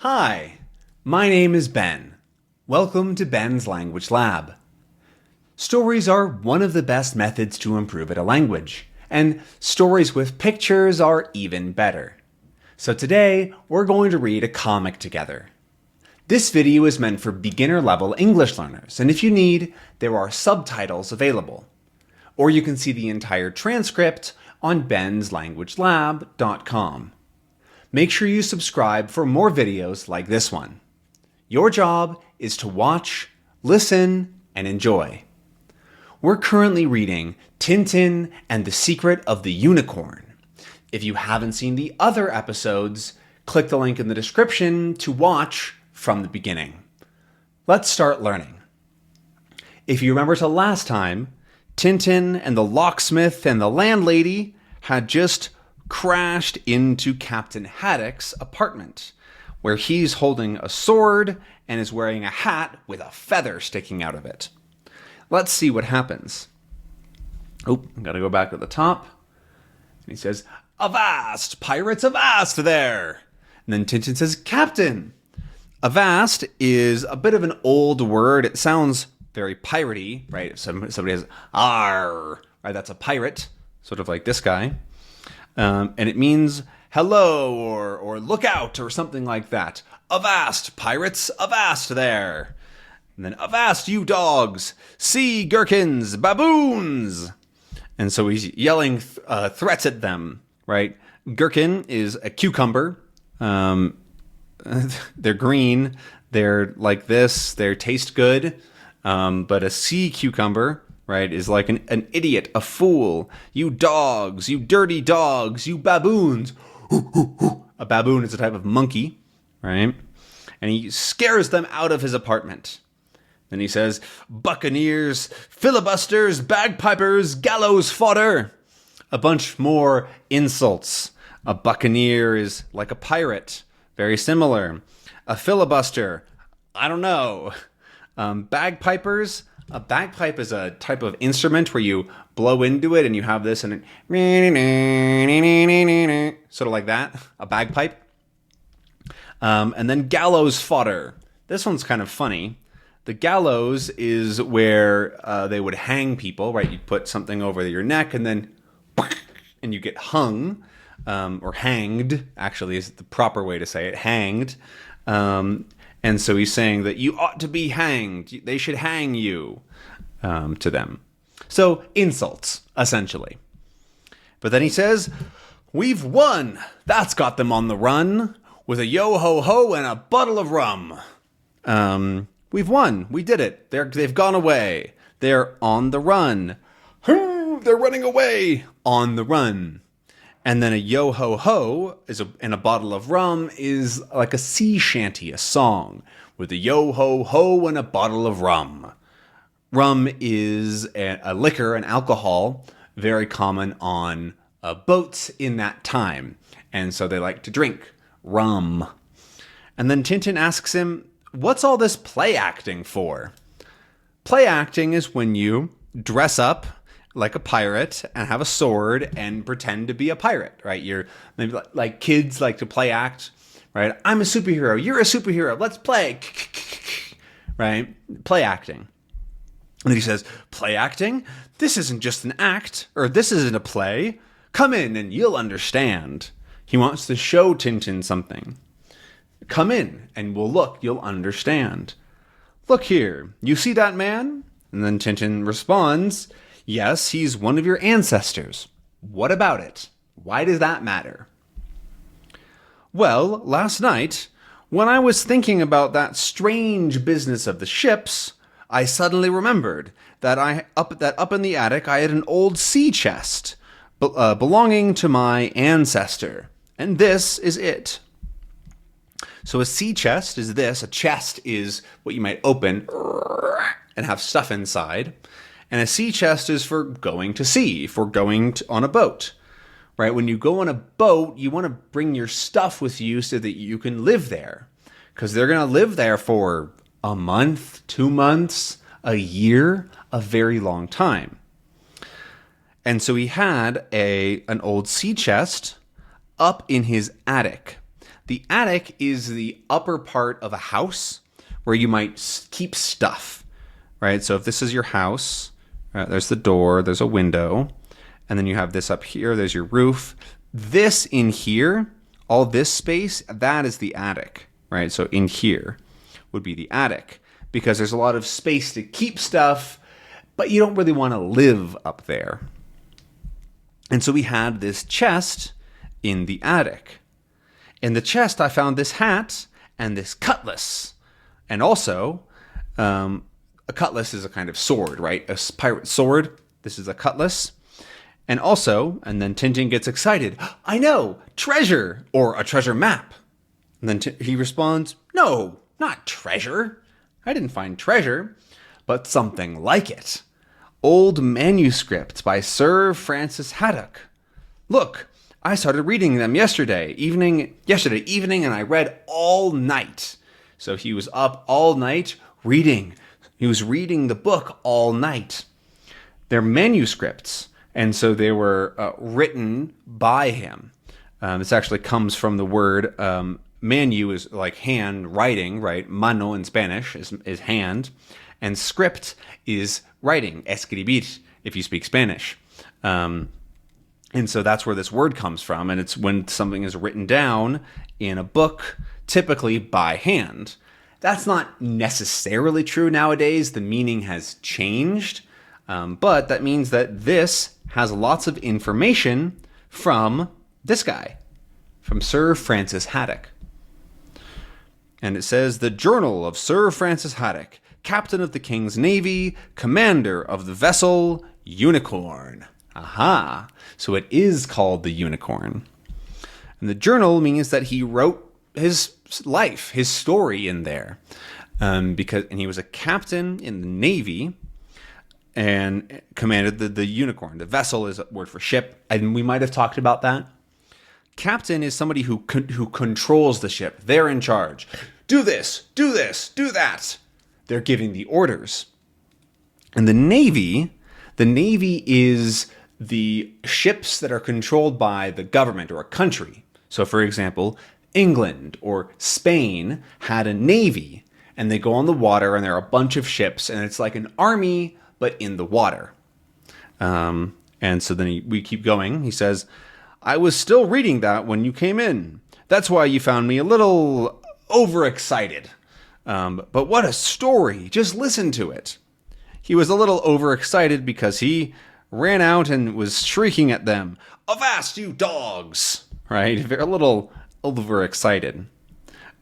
Hi, my name is Ben. Welcome to Ben's Language Lab. Stories are one of the best methods to improve at a language, and stories with pictures are even better. So today, we're going to read a comic together. This video is meant for beginner-level English learners, and if you need, there are subtitles available. Or you can see the entire transcript on benslanguagelab.com. Make sure you subscribe for more videos like this one. Your job is to watch, listen, and enjoy. We're currently reading Tintin and the Secret of the Unicorn. If you haven't seen the other episodes, click the link in the description to watch from the beginning. Let's start learning. If you remember to last time, Tintin and the locksmith and the landlady had just crashed into Captain Haddock's apartment, where he's holding a sword and is wearing a hat with a feather sticking out of it. Let's see what happens. Oh, I've got to go back to the top. And he says, "Avast, pirates, avast there!" And then Tintin says, "Captain!" Avast is a bit of an old word. It sounds very piratey, right? If somebody says, "Arr," right? That's a pirate, sort of like this guy. And it means hello or look out or something like that. Avast, pirates, avast there. And then avast, you dogs, sea gherkins, baboons. And so he's yelling threats at them, right? Gherkin is a cucumber. They're green. They're like this. They taste good. But a sea cucumber, right, is like an idiot, a fool. You dogs, you dirty dogs, you baboons. A baboon is a type of monkey, right? And he scares them out of his apartment. Then he says, "Buccaneers, filibusters, bagpipers, gallows fodder." A bunch more insults. A buccaneer is like a pirate, very similar. A filibuster, I don't know. Bagpipers, a bagpipe is a type of instrument where you blow into it and you have this and it sort of like that, a bagpipe. And then gallows fodder. This one's kind of funny. The gallows is where they would hang people, right? You'd put something over your neck and then and you get hung, or hanged, actually is the proper way to say it, hanged. And so he's saying that you ought to be hanged. They should hang you, to them. So insults, essentially. But then he says, "We've won. That's got them on the run with a yo-ho-ho and a bottle of rum." We've won. We did it. They've gone away. They're on the run. They're running away on the run. And then a yo-ho-ho and a bottle of rum is like a sea shanty, a song, with a yo-ho-ho and a bottle of rum. Rum is a liquor, an alcohol, very common on boats in that time. And so they like to drink rum. And then Tintin asks him, "What's all this play acting for?" Play acting is when you dress up like a pirate and have a sword and pretend to be a pirate, right? You're maybe like kids like to play act, right? I'm a superhero. You're a superhero. Let's play, right? Play acting. And then he says, "Play acting? This isn't just an act, or this isn't a play. Come in and you'll understand." He wants to show Tintin something. Come in and we'll look. You'll understand. "Look here. You see that man?" And then Tintin responds, "Yes, he's one of your ancestors. What about it? Why does that matter?" "Well, last night, when I was thinking about that strange business of the ships, I suddenly remembered that up in the attic I had an old sea chest belonging to my ancestor, and this is it." So a sea chest is this. A chest is what you might open and have stuff inside. And a sea chest is for going to sea, for going on a boat, right? When you go on a boat, you want to bring your stuff with you so that you can live there, because they're going to live there for a month, 2 months, a year, a very long time. And so he had an old sea chest up in his attic. The attic is the upper part of a house where you might keep stuff, right? So if this is your house, there's the door, there's a window, and then you have this up here, there's your roof. This in here, all this space, that is the attic, right? So in here would be the attic because there's a lot of space to keep stuff, but you don't really want to live up there. And so we had this chest in the attic. In the chest, I found this hat and this cutlass. And also, a cutlass is a kind of sword, right? A pirate sword. This is a cutlass. And also, and then Tintin gets excited. I know, treasure, or a treasure map. And then he responds, no, not treasure. I didn't find treasure, but something like it. Old manuscript by Sir Francis Haddock. Look, I started reading them yesterday evening, and I read all night. So he was up all night reading. He was reading the book all night. They're manuscripts, and so they were written by him. This actually comes from the word manu is like hand, writing, right? Mano in Spanish is hand, and script is writing, escribir, if you speak Spanish. And so that's where this word comes from, and it's when something is written down in a book, typically by hand. That's not necessarily true nowadays. The meaning has changed, but that means that this has lots of information from this guy, from Sir Francis Haddock. And it says, the Journal of Sir Francis Haddock, Captain of the King's Navy, Commander of the vessel Unicorn. Aha! So it is called the Unicorn. And the journal means that he wrote his life, his story in there. And he was a captain in the Navy and commanded the Unicorn. The vessel is a word for ship, and we might have talked about that. Captain is somebody who controls the ship. They're in charge. Do this, do that. They're giving the orders. And the Navy is the ships that are controlled by the government or a country. So, for example, England or Spain had a navy, and they go on the water, and there are a bunch of ships, and it's like an army, but in the water. And so then we keep going. He says, I was still reading that when you came in. That's why you found me a little overexcited. But what a story. Just listen to it. He was a little overexcited because he ran out and was shrieking at them, Avast, you dogs! Right? A little overexcited.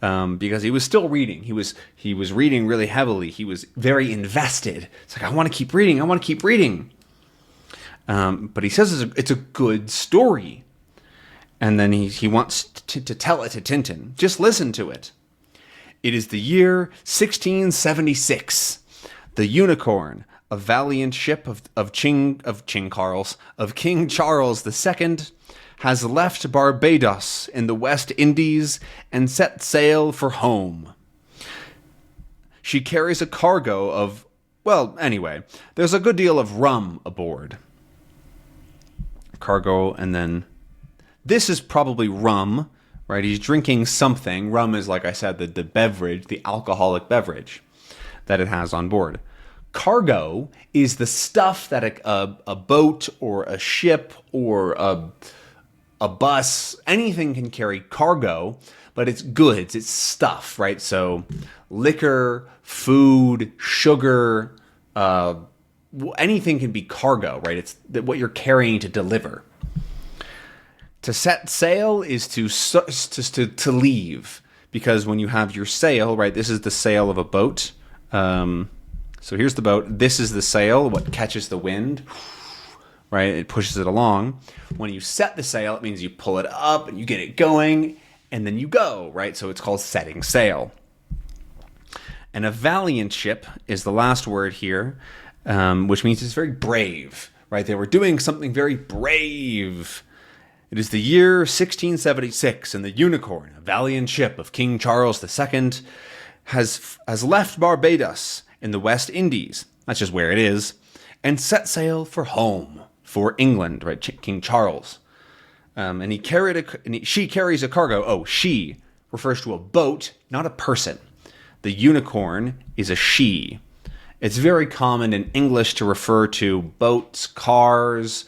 Because he was still reading. He was reading really heavily. He was very invested. It's like, I want to keep reading. But he says it's a good story. And then he wants to tell it to Tintin. Just listen to it. It is the year 1676. The Unicorn, a valiant ship of King Charles II, has left Barbados in the West Indies and set sail for home. She carries a cargo of, there's a good deal of rum aboard. Cargo, and then this is probably rum, right? He's drinking something. Rum is, like I said, the beverage, the alcoholic beverage that it has on board. Cargo is the stuff that a boat or a ship or a bus, anything can carry cargo, but it's goods, it's stuff, right? So liquor, food, sugar, anything can be cargo, right? It's what you're carrying to deliver. To set sail is to leave, because when you have your sail, right, this is the sail of a boat. So here's the boat. This is the sail, what catches the wind, right? It pushes it along. When you set the sail, it means you pull it up and you get it going, and then you go, right? So it's called setting sail. And a valiant ship is the last word here, which means it's very brave, right? They were doing something very brave. It is the year 1676, and the Unicorn, a valiant ship of King Charles II, has left Barbados in the West Indies, that's just where it is, and set sail for home, for England, right? King Charles. And she carries a cargo. Oh, she, refers to a boat, not a person. The unicorn is a she. It's very common in English to refer to boats, cars,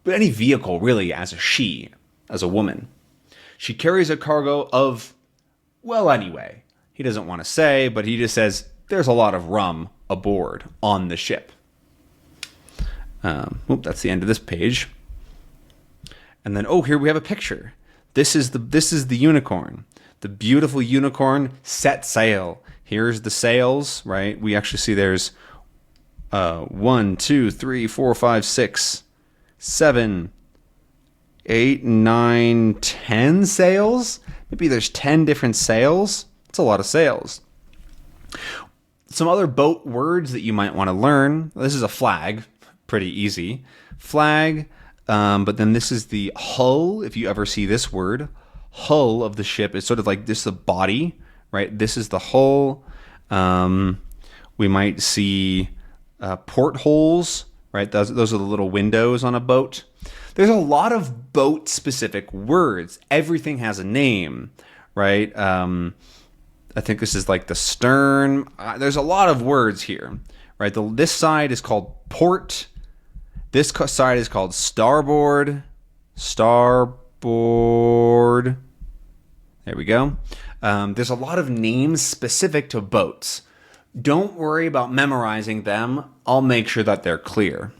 any vehicle really as a she, as a woman. She carries a cargo of, well, anyway. He doesn't want to say, but he just says there's a lot of rum aboard on the ship. That's the end of this page. And then, here we have a picture. This is the unicorn. The beautiful unicorn set sail. Here's the sails, right? We actually see there's 1, 2, 3, 4, 5, 6, 7, 8, 9, 10 sails. Maybe there's 10 different sails. It's a lot of sails. Some other boat words that you might want to learn. This is a flag. Pretty easy. Flag. But then this is the hull. If you ever see this word, hull of the ship is sort of like this, the body, right? This is the hull. We might see portholes, right? Those are the little windows on a boat. There's a lot of boat-specific words. Everything has a name, right? I think this is like the stern. There's a lot of words here, right? This side is called port. This side is called starboard. Starboard. There we go. There's a lot of names specific to boats. Don't worry about memorizing them. I'll make sure that they're clear.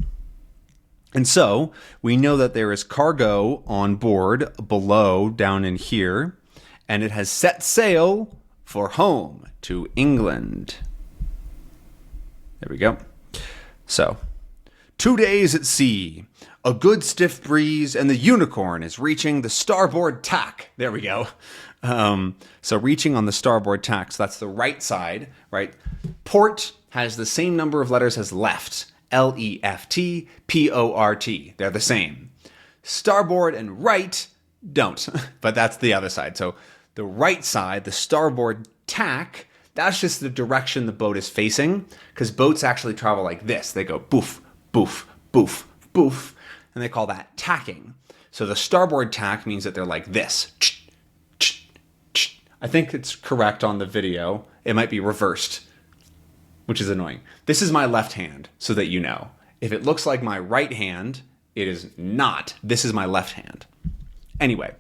And so we know that there is cargo on board below, down in here, and it has set sail for home to England. There we go. So, 2 days at sea, a good stiff breeze, and the unicorn is reaching the starboard tack. There we go. So reaching on the starboard tack, so that's the right side, right? Port has the same number of letters as left. L-E-F-T, P-O-R-T. They're the same. Starboard and right don't, but that's the other side. So the right side, the starboard tack, that's just the direction the boat is facing, because boats actually travel like this. They go boof, boof, boof, boof, and they call that tacking. So the starboard tack means that they're like this. I think it's correct on the video. It might be reversed, which is annoying. This is my left hand, so that you know. If it looks like my right hand, it is not. This is my left hand. Anyway,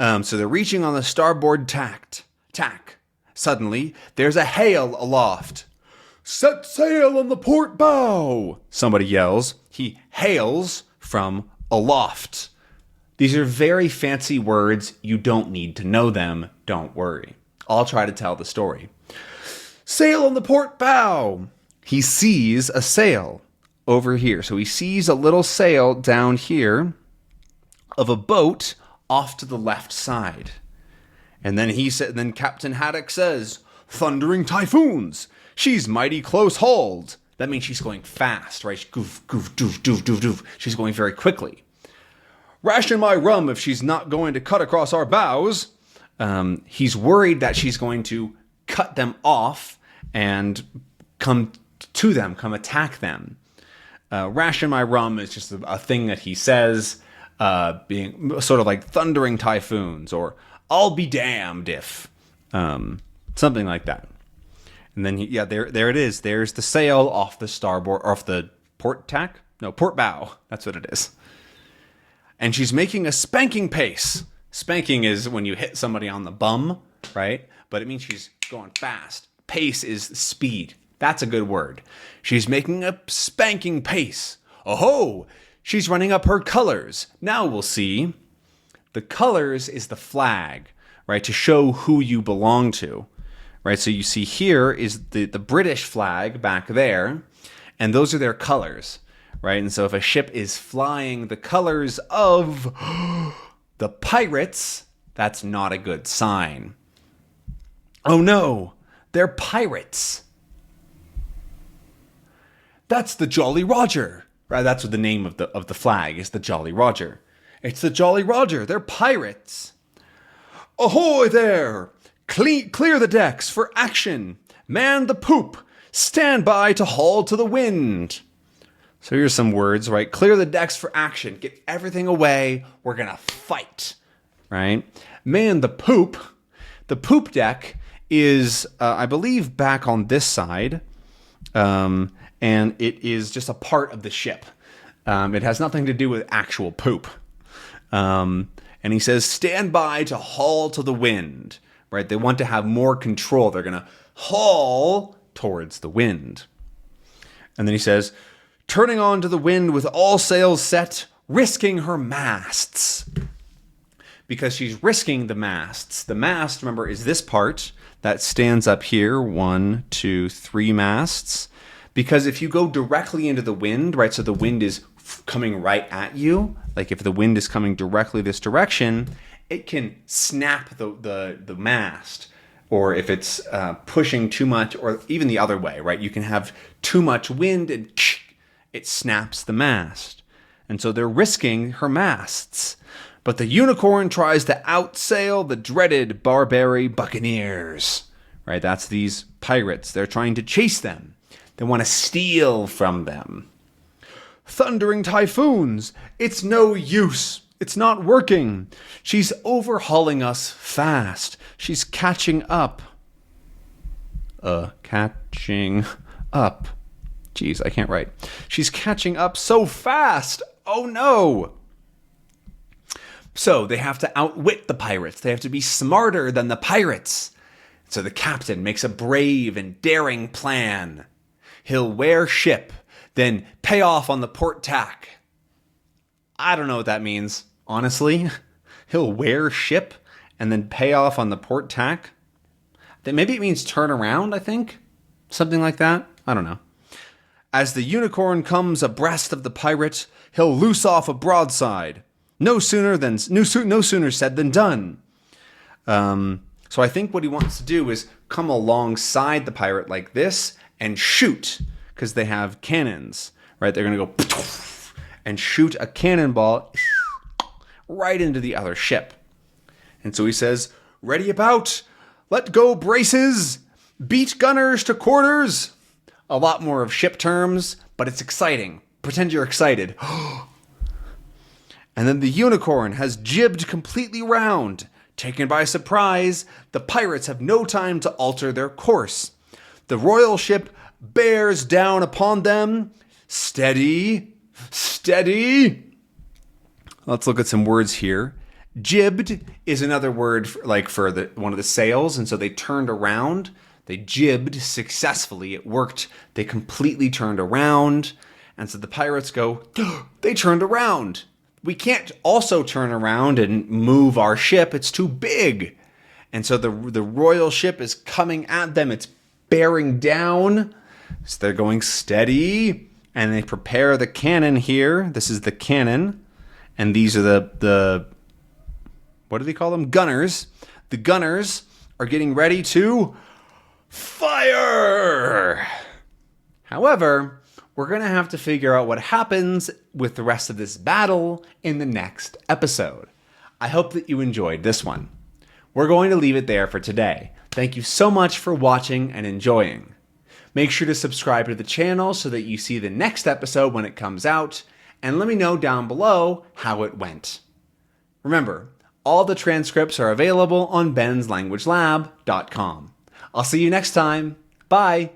so they're reaching on the starboard tack. Suddenly, there's a hail aloft. Set sail on the port bow, somebody yells. He hails from aloft. These are very fancy words. You don't need to know them. Don't worry. I'll try to tell the story. Sail on the port bow. He sees a sail over here. So he sees a little sail down here of a boat off to the left side. And then then Captain Haddock says, "Thundering typhoons. She's mighty close hauled." That means she's going fast, right? Goof, goof, doof, doof, doof, doof. She's going very quickly. "Ration my rum if she's not going to cut across our bows." He's worried that she's going to cut them off and come attack them. Ration my rum is just a thing that he says, being sort of like thundering typhoons, or I'll be damned if, something like that. And then, there it is. There's the sail off the starboard, off the port bow. That's what it is. And she's making a spanking pace. Spanking is when you hit somebody on the bum, right? But it means she's going fast. Pace is speed. That's a good word. She's making a spanking pace. Oh-ho! She's running up her colors. Now we'll see. The colors is the flag, right? To show who you belong to, right? So you see here is the British flag back there, and those are their colors, right? And so if a ship is flying the colors of the pirates, that's not a good sign. Oh no, they're pirates. That's the Jolly Roger. Right, that's what the name of the flag is, the Jolly Roger. It's the Jolly Roger. They're pirates. Ahoy there! Clear the decks for action. Man the poop. Stand by to haul to the wind. So here's some words, right? Clear the decks for action. Get everything away. We're going to fight. right? Man, the poop deck is, I believe, back on this side, and it is just a part of the ship. It has nothing to do with actual poop. And he says, stand by to haul to the wind, right? They want to have more control. They're going to haul towards the wind. And then he says, turning on to the wind with all sails set, risking her masts. Because she's risking the masts. The mast, remember, is this part that stands up here. 1, 2, 3 masts. Because if you go directly into the wind, right, so the wind is coming right at you, like if the wind is coming directly this direction, it can snap the mast. Or if it's pushing too much, or even the other way, right? You can have too much wind and it snaps the mast. And so they're risking her masts. But the unicorn tries to outsail the dreaded Barbary buccaneers, right? That's these pirates. They're trying to chase them. They want to steal from them. Thundering typhoons, it's no use. It's not working. She's overhauling us fast. She's catching up. Catching up. Jeez, I can't write. She's catching up so fast. Oh no. So they have to outwit the pirates. They have to be smarter than the pirates. So the captain makes a brave and daring plan. He'll wear ship, then pay off on the port tack. I don't know what that means, honestly. He'll wear ship and then pay off on the port tack. Then maybe it means turn around, I think. Something like that. I don't know. As the unicorn comes abreast of the pirate, he'll loose off a broadside. No sooner said than done. So I think what he wants to do is come alongside the pirate like this and shoot, because they have cannons, right? They're going to go and shoot a cannonball right into the other ship. And so he says, ready about, let go braces, beat gunners to quarters. A lot more of ship terms, but it's exciting. Pretend you're excited. And then the unicorn has jibbed completely round. Taken by surprise, the pirates have no time to alter their course. The royal ship bears down upon them. Steady, steady. Let's look at some words here. Jibbed is another word for one of the sails, and so they turned around. They jibbed successfully. It worked. They completely turned around. And so the pirates go, they turned around. We can't also turn around and move our ship. It's too big. And so the royal ship is coming at them. It's bearing down. So they're going steady. And they prepare the cannon here. This is the cannon. And these are the what do they call them? Gunners. The gunners are getting ready to fire. However, we're going to have to figure out what happens with the rest of this battle in the next episode. I hope that you enjoyed this one. We're going to leave it there for today. Thank you so much for watching and enjoying. Make sure to subscribe to the channel so that you see the next episode when it comes out, and let me know down below how it went. Remember, all the transcripts are available on benslanguagelab.com. I'll see you next time. Bye.